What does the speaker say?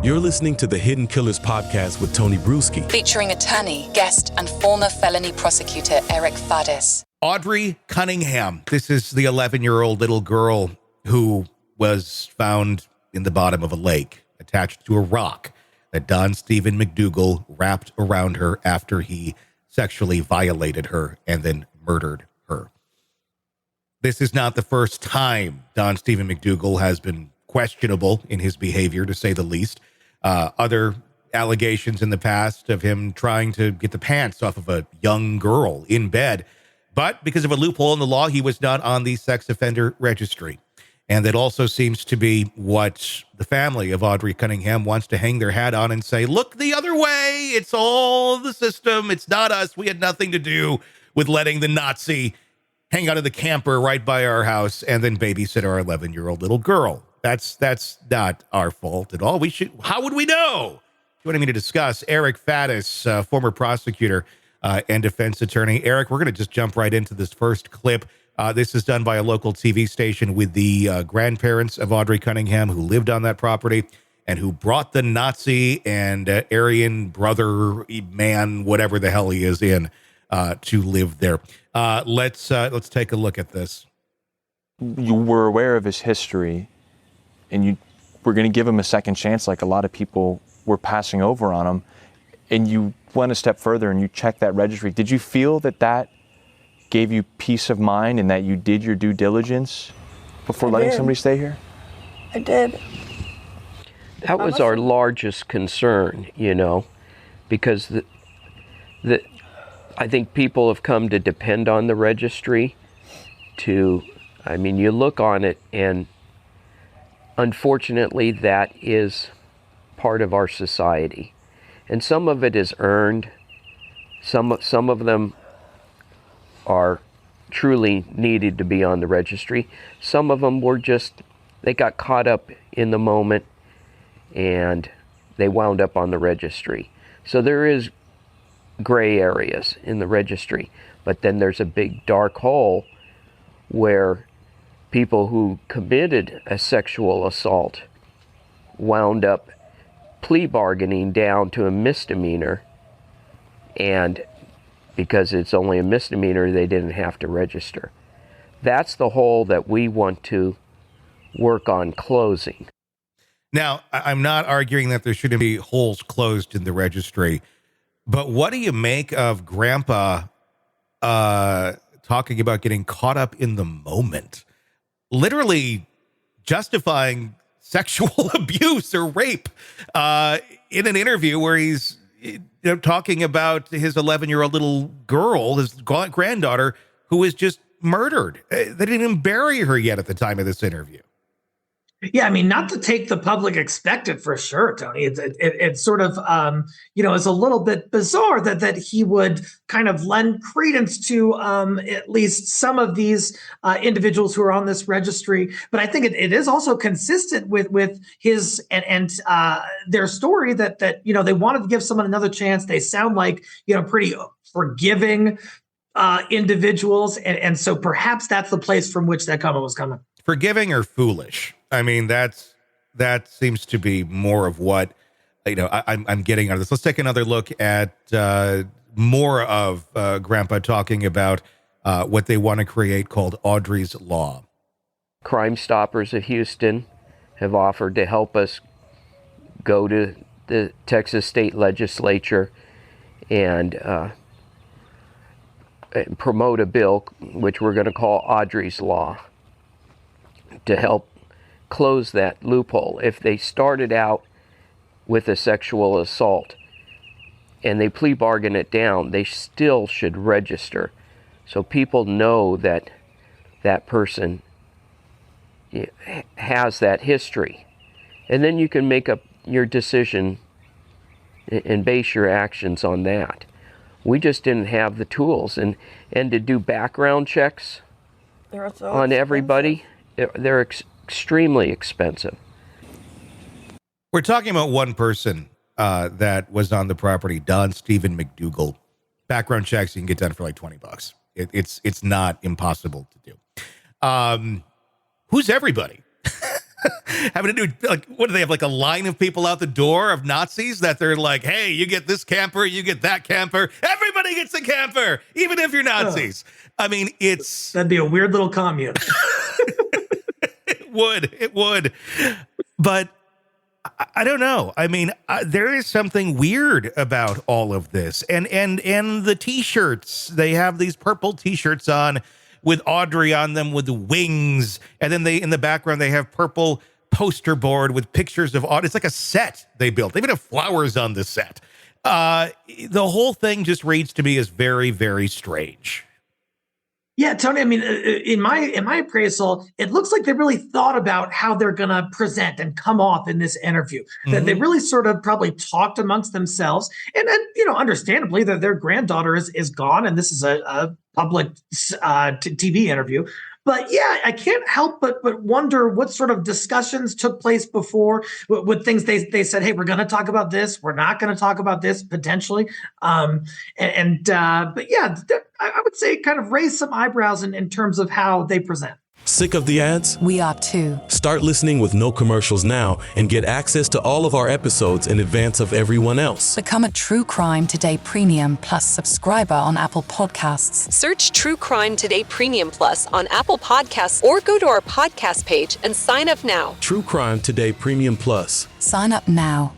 You're listening to the Hidden Killers podcast with Tony Brueski, featuring attorney, guest, and former felony prosecutor Eric Faddis. Audrii Cunningham. This is the 11-year-old little girl who was found in the bottom of a lake, attached to a rock that Don Steven McDougal wrapped around her after he sexually violated her and then murdered her. This is not the first time Don Steven McDougal has been questionable in his behavior, to say the least. Other allegations in the past of him trying to get the pants off of a young girl in bed. But because of a loophole in the law, he was not on the sex offender registry. And that also seems to be what the family of Audrii Cunningham wants to hang their hat on and say, look the other way. It's all the system. It's not us. We had nothing to do with letting the Nazi hang out of the camper right by our house and then babysit our 11-year-old little girl. That's not our fault at all. How would we know? Joining me to discuss, Eric Faddis, former prosecutor and defense attorney. Eric, we're going to just jump right into this first clip. This is done by a local TV station with the grandparents of Audrii Cunningham, who lived on that property and who brought the Nazi and Aryan brother man, whatever the hell he is, in to live there. Let's take a look at this. You were aware of his history, and you were going to give him a second chance, like a lot of people were passing over on him, and you went a step further and you checked that registry. Did you feel that gave you peace of mind and that you did your due diligence before letting somebody stay here? I did. That was our largest concern, because I think people have come to depend on the registry you look on it, and unfortunately, that is part of our society. And some of it is earned. Some of them are truly needed to be on the registry. Some of them they got caught up in the moment and they wound up on the registry. So there is gray areas in the registry, but then there's a big dark hole where people who committed a sexual assault wound up plea bargaining down to a misdemeanor, and because it's only a misdemeanor, they didn't have to register. That's the hole that we want to work on closing. Now, I'm not arguing that there shouldn't be holes closed in the registry, but what do you make of Grandpa talking about getting caught up in the moment? Literally justifying sexual abuse or rape in an interview where he's talking about his 11-year-old little girl, his granddaughter, who was just murdered. They didn't even bury her yet at the time of this interview. Yeah, not to take the public expected for sure, Tony. It's sort of, it's a little bit bizarre that he would kind of lend credence to at least some of these individuals who are on this registry. But I think it is also consistent with his and their story that they wanted to give someone another chance. They sound like, pretty forgiving individuals. And so perhaps that's the place from which that comment was coming. Forgiving or foolish? That seems to be more of what I'm getting out of this. Let's take another look at more of Grandpa talking about what they want to create called Audrey's Law. Crime Stoppers of Houston have offered to help us go to the Texas State Legislature and promote a bill which we're going to call Audrey's Law to help close that loophole. If they started out with a sexual assault and they plea bargain it down, they still should register so people know that that person has that history. And then you can make up your decision and base your actions on that. We just didn't have the tools. And to do background checks on everybody, they're extremely expensive. We're talking about one person that was on the property, Don Steven McDougal. Background checks you can get done for like $20. It's not impossible to do. Who's everybody? having to do, like, what do they have, like a line of people out the door of Nazis that they're like, hey, you get this camper, you get that camper, everybody gets a camper, even if you're Nazis. I mean, that'd be a weird little commune. It would. But I don't know. I mean, there is something weird about all of this. And the T-shirts, they have these purple T-shirts on with Audrey on them with wings. And then in the background, they have purple poster board with pictures of Audrey. It's like a set they built. They even have flowers on the set. The whole thing just reads to me as very, very strange. Yeah, Tony, I mean, in my appraisal, it looks like they really thought about how they're going to present and come off in this interview. That they really sort of probably talked amongst themselves. And understandably, that their granddaughter is gone, and this is a public TV interview. But yeah, I can't help but wonder what sort of discussions took place before with things they said, hey, we're going to talk about this. We're not going to talk about this potentially. But yeah, I would say kind of raise some eyebrows in terms of how they present. Sick of the ads? We are too. Start listening with no commercials now and get access to all of our episodes in advance of everyone else. Become a True Crime Today Premium Plus subscriber on Apple Podcasts. Search True Crime Today Premium Plus on Apple Podcasts or go to our podcast page and sign up now. True Crime Today Premium Plus. Sign up now.